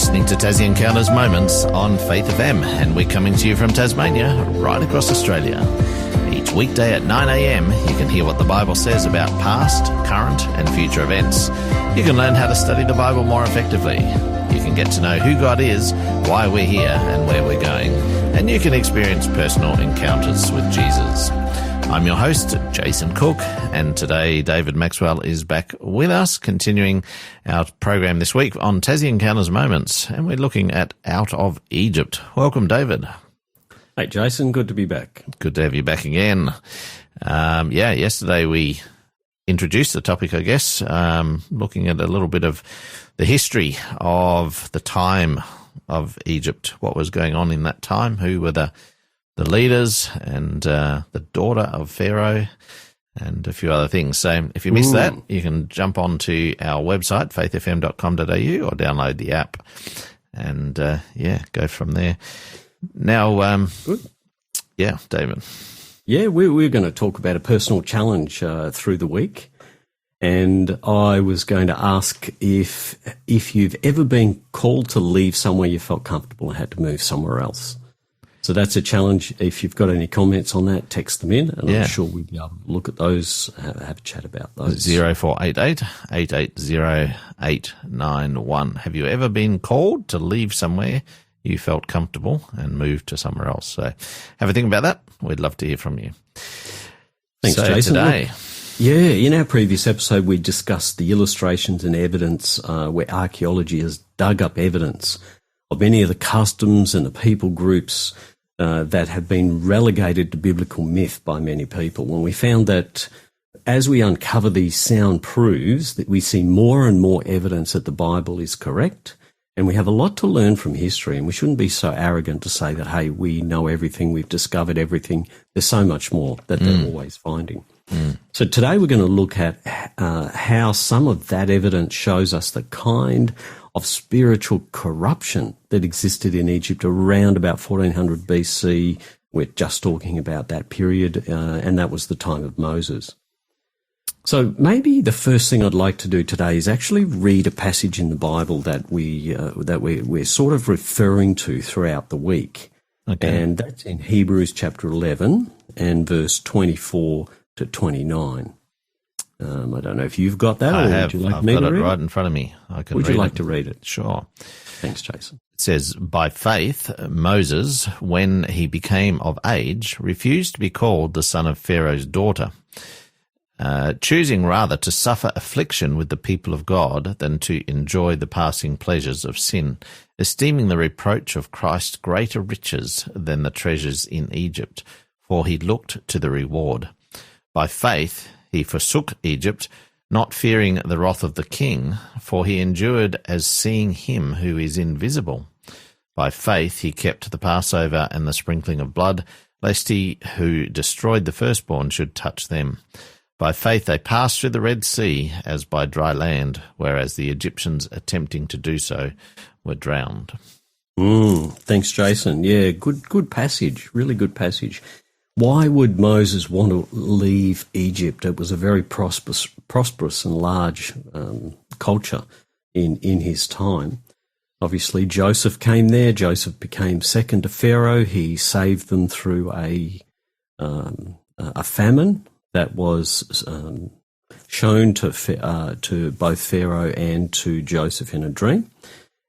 listening to Tassie Encounters Moments on Faith FM, and we're coming to you from Tasmania, right across Australia. Each weekday at 9 a.m, you can hear what the Bible says about past, current and future events. You can learn how to study the Bible more effectively. You can get to know who God is, why we're here and where we're going. And you can experience personal encounters with Jesus. I'm your host, Jason Cook, and today David Maxwell is back with us, continuing our program this week on Tassie Encounters Moments, and we're looking at Out of Egypt. Welcome, David. Hey, Jason, good to be back. Good to have you back again. Yesterday we introduced the topic, I guess, looking at a little bit of the history of the time of Egypt, what was going on in that time, who were the leaders and the daughter of Pharaoh and a few other things. So if you missed that, you can jump onto our website, faithfm.com.au, or download the app and, go from there. Now, good. Yeah, David. Yeah, we're going to talk about a personal challenge through the week. And I was going to ask if you've ever been called to leave somewhere you felt comfortable and had to move somewhere else. So that's a challenge. If you've got any comments on that, text them in, and I'm sure we'll be able to look at those, have a chat about those. 0488 880 891. Have you ever been called to leave somewhere you felt comfortable and move to somewhere else? So have a think about that. We'd love to hear from you. Thanks, so Jason. Today, in our previous episode, we discussed the illustrations and evidence where archaeology has dug up evidence of many of the customs and the people groups that have been relegated to biblical myth by many people. And we found that as we uncover these sound proofs, that we see more and more evidence that the Bible is correct. And we have a lot to learn from history, and we shouldn't be so arrogant to say that, hey, we know everything, we've discovered everything. There's so much more that they're always finding. So today we're going to look at how some of that evidence shows us the kind of spiritual corruption that existed in Egypt around about 1400 BC. We're just talking about that period, and that was the time of Moses. So maybe the first thing I'd like to do today is actually read a passage in the Bible that we're sort of referring to throughout the week. Okay. And that's in Hebrews chapter 11 and verse 24 to 29. I don't know if you've got that, or would you like me to read it? I've got it right in front of me. Would you like to read it? Sure. Thanks, Jason. It says, by faith, Moses, when he became of age, refused to be called the son of Pharaoh's daughter, choosing rather to suffer affliction with the people of God than to enjoy the passing pleasures of sin, esteeming the reproach of Christ greater riches than the treasures in Egypt, for he looked to the reward. By faith he forsook Egypt, not fearing the wrath of the king, for he endured as seeing him who is invisible. By faith he kept the Passover and the sprinkling of blood, lest he who destroyed the firstborn should touch them. By faith they passed through the Red Sea as by dry land, whereas the Egyptians attempting to do so were drowned. Thanks, Jason. Yeah, good passage, really good passage. Why would Moses want to leave Egypt? It was a very prosperous and large culture in his time. Obviously, Joseph came there. Joseph became second to Pharaoh. He saved them through a famine that was shown to both Pharaoh and to Joseph in a dream,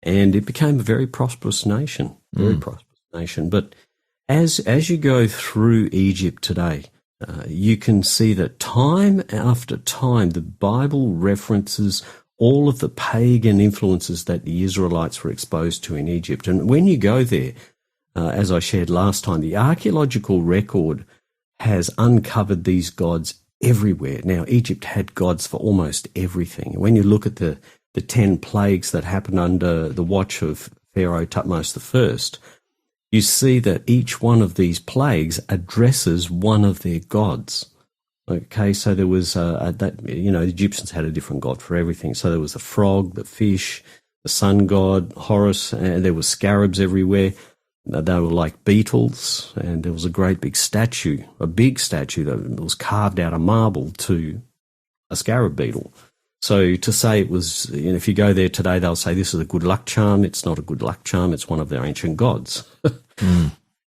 and it became a very prosperous nation, But as you go through Egypt today, you can see that time after time the Bible references all of the pagan influences that the Israelites were exposed to in Egypt. And when you go there, as I shared last time, the archaeological record has uncovered these gods everywhere. Now, Egypt had gods for almost everything. When you look at the 10 plagues that happened under the watch of Pharaoh Thutmose I, you see that each one of these plagues addresses one of their gods. Okay, so there was the Egyptians had a different god for everything. So there was the frog, the fish, the sun god, Horus, and there were scarabs everywhere. They were like beetles, and there was a great big statue, a big statue that was carved out of marble to a scarab beetle. So to say it was, if you go there today, they'll say this is a good luck charm. It's not a good luck charm. It's one of their ancient gods.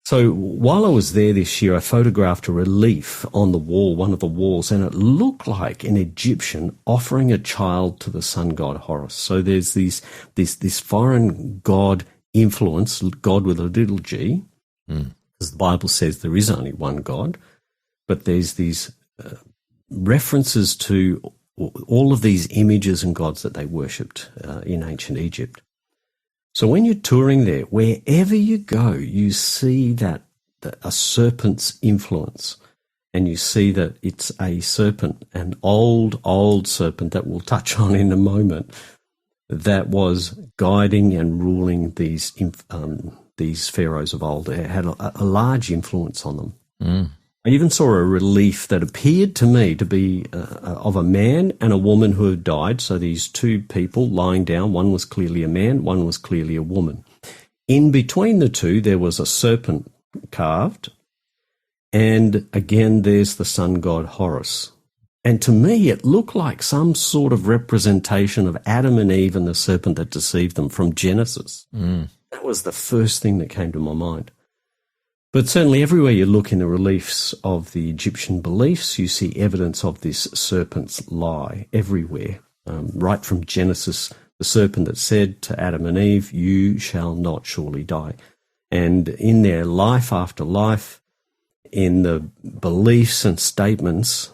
So while I was there this year, I photographed a relief on the wall, one of the walls, and it looked like an Egyptian offering a child to the sun god Horus. So there's this foreign god influence, God with a little g, because the Bible says there is only one God, but there's these references to all of these images and gods that they worshipped in ancient Egypt. So when you're touring there, wherever you go, you see that a serpent's influence, and you see that it's a serpent, an old serpent that we'll touch on in a moment, that was guiding and ruling these pharaohs of old. It had a large influence on them. I even saw a relief that appeared to me to be of a man and a woman who had died. So these two people lying down, one was clearly a man, one was clearly a woman. In between the two, there was a serpent carved. And again, there's the sun god Horus. And to me, it looked like some sort of representation of Adam and Eve and the serpent that deceived them from Genesis. That was the first thing that came to my mind. But certainly everywhere you look in the reliefs of the Egyptian beliefs, you see evidence of this serpent's lie everywhere. Right from Genesis, the serpent that said to Adam and Eve, "You shall not surely die." And in their life after life, in the beliefs and statements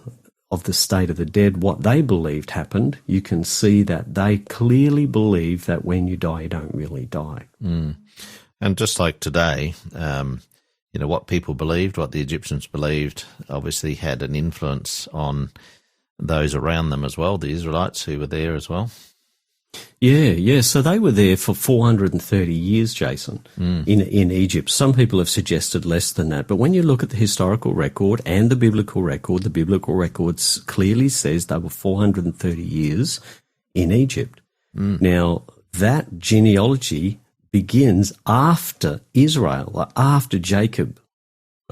of the state of the dead, what they believed happened, you can see that they clearly believe that when you die, you don't really die. And just like today, what people believed, what the Egyptians believed, obviously had an influence on those around them as well, the Israelites who were there as well. Yeah. So they were there for 430 years, Jason, in Egypt. Some people have suggested less than that. But when you look at the historical record and the biblical record clearly says they were 430 years in Egypt. Now, that genealogy begins after Israel, after Jacob.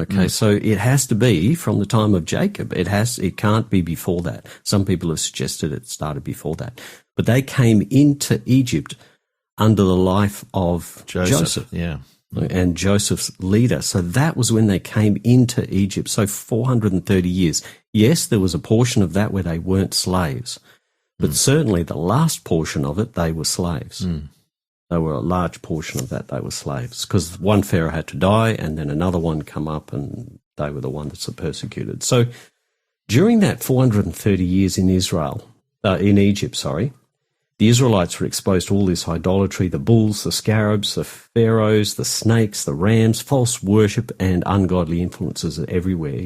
Okay, so it has to be from the time of Jacob. It can't be before that. Some people have suggested it started before that. But they came into Egypt under the life of Joseph. Yeah. And Joseph's leader. So that was when they came into Egypt. So 430 years. Yes, there was a portion of that where they weren't slaves. But certainly the last portion of it, they were slaves. They were a large portion of that, they were slaves. Because one pharaoh had to die and then another one come up and they were the ones that were persecuted. So during that 430 years in Egypt, the Israelites were exposed to all this idolatry, the bulls, the scarabs, the pharaohs, the snakes, the rams, false worship, and ungodly influences everywhere.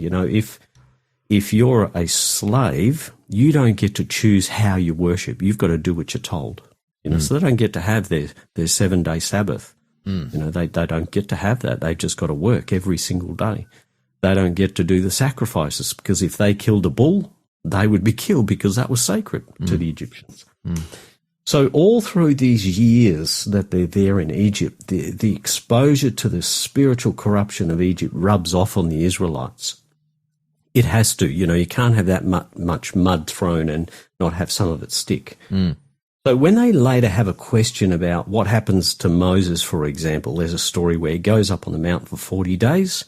If you're a slave, you don't get to choose how you worship. You've got to do what you're told. So they don't get to have their 7-day Sabbath. They don't get to have that. They've just got to work every single day. They don't get to do the sacrifices because if they killed a bull, they would be killed because that was sacred to the Egyptians. So all through these years that they're there in Egypt, the exposure to the spiritual corruption of Egypt rubs off on the Israelites. It has to. You can't have that much mud thrown and not have some of it stick. So when they later have a question about what happens to Moses, for example, there's a story where he goes up on the mountain for 40 days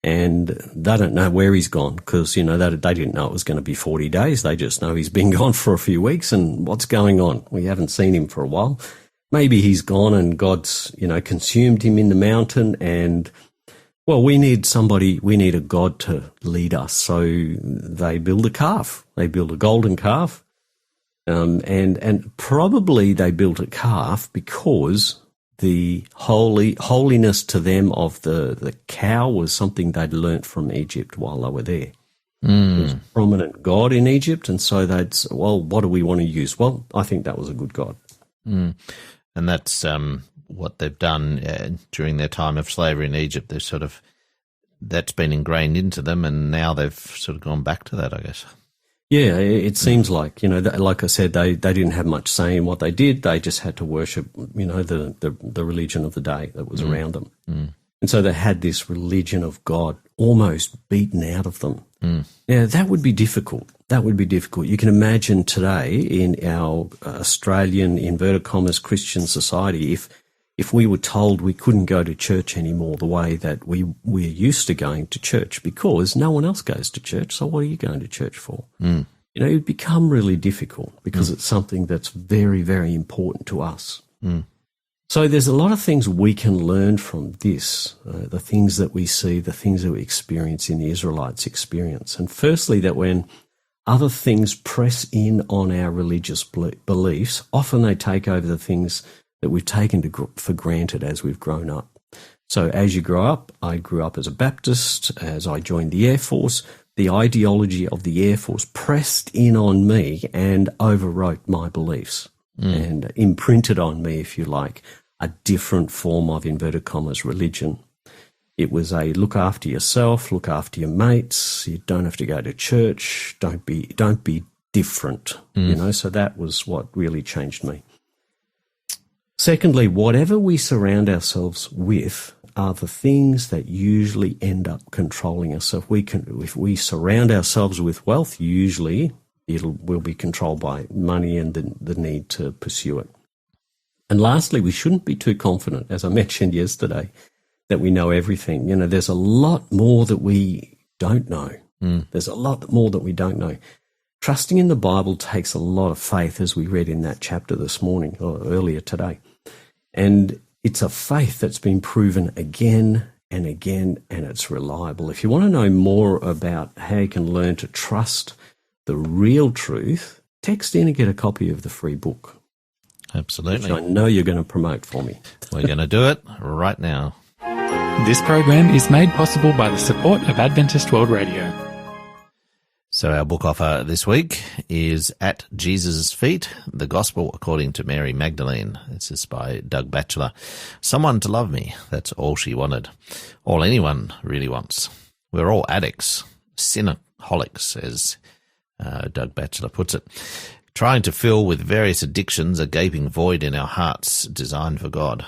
and they don't know where he's gone because, they didn't know it was going to be 40 days. They just know he's been gone for a few weeks and what's going on? We haven't seen him for a while. Maybe he's gone and God's, consumed him in the mountain and, well, we need a God to lead us. So they build a calf. They build a golden calf. And probably they built a calf because the holiness to them of the cow was something they'd learnt from Egypt while they were there. It was a prominent god in Egypt, and so they'd say, well, what do we want to use? Well, I think that was a good god. And that's what they've done during their time of slavery in Egypt. That's been ingrained into them, and now they've sort of gone back to that, I guess. Yeah, it seems like, like I said, they didn't have much say in what they did. They just had to worship, the religion of the day that was around them. And so they had this religion of God almost beaten out of them. Now, that would be difficult. That would be difficult. You can imagine today in our Australian, inverted commas, Christian society, if we were told we couldn't go to church anymore the way that we're used to going to church because no one else goes to church, so what are you going to church for? You know, it'd become really difficult because it's something that's very, very important to us. So there's a lot of things we can learn from this, the things that we see, the things that we experience in the Israelites' experience. And firstly, that when other things press in on our religious beliefs, often they take over the things that we've taken for granted as we've grown up. So as you grow up, I grew up as a Baptist. As I joined the Air Force, the ideology of the Air Force pressed in on me and overwrote my beliefs and imprinted on me, if you like, a different form of, inverted commas, religion. It was a look after yourself, look after your mates, you don't have to go to church, don't be different, you know, so that was what really changed me. Secondly, whatever we surround ourselves with are the things that usually end up controlling us. So if we surround ourselves with wealth, usually we'll be controlled by money and the need to pursue it. And lastly, we shouldn't be too confident, as I mentioned yesterday, that we know everything. You know, there's a lot more that we don't know. There's a lot more that we don't know. Trusting in the Bible takes a lot of faith, as we read in that chapter this morning or earlier today. And it's a faith that's been proven again and again, and it's reliable. If you want to know more about how you can learn to trust the real truth, text in and get a copy of the free book. Absolutely. Which I know you're going to promote for me. We're going to do it right now. This program is made possible by the support of Adventist World Radio. So our book offer this week is At Jesus' Feet, The Gospel According to Mary Magdalene. This is by Doug Batchelor. Someone to love me, that's all she wanted. All anyone really wants. We're all addicts, sinaholics, as Doug Batchelor puts it, trying to fill with various addictions a gaping void in our hearts designed for God.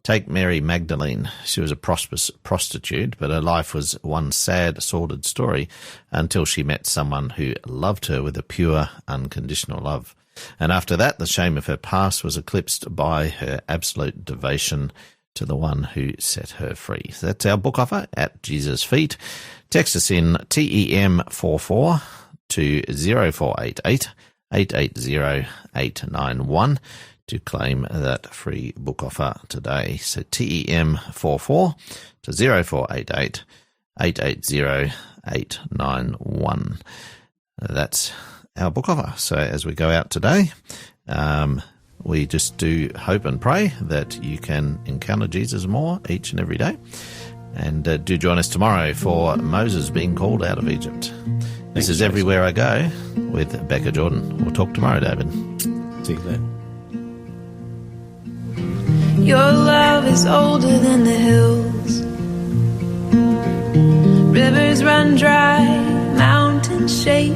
Take Mary Magdalene. She was a prosperous prostitute, but her life was one sad, sordid story until she met someone who loved her with a pure, unconditional love. And after that, the shame of her past was eclipsed by her absolute devotion to the one who set her free. So that's our book offer, At Jesus' Feet. Text us in TEM44 to 0488 880 891 to claim that free book offer today. So TEM44 to 0488 880 891. That's our book offer. So as we go out today, we just do hope and pray that you can encounter Jesus more each and every day. And do join us tomorrow for Moses being called out of Egypt. This is Everywhere I Go with Becca Jordan. We'll talk tomorrow, David. See you then. Your love is older than the hills. Rivers run dry, mountains shake.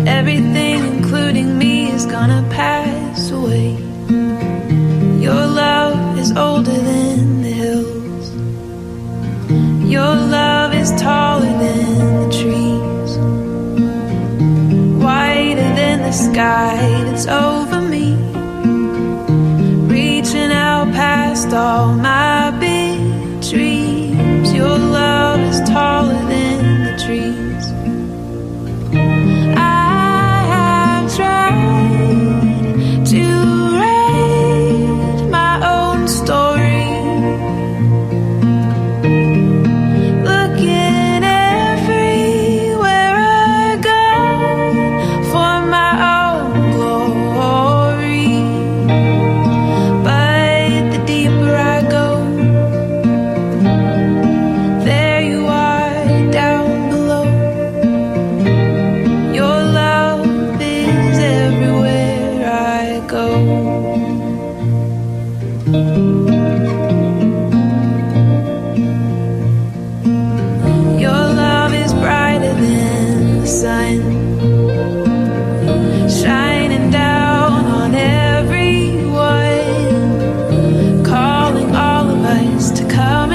Everything, including me, is gonna pass away. Your love is older than the hills. Your love is taller than the trees, whiter than the sky that's over me, reaching out past all my big dreams. Your love is taller than the trees. I have tried to write my own story, looking everywhere I go for my own glory. But the deeper I go, there you are down below. Your love is everywhere I go. Your love is brighter than the sun, shining down on everyone, calling all of us to come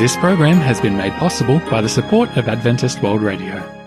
This program has been made possible by the support of Adventist World Radio.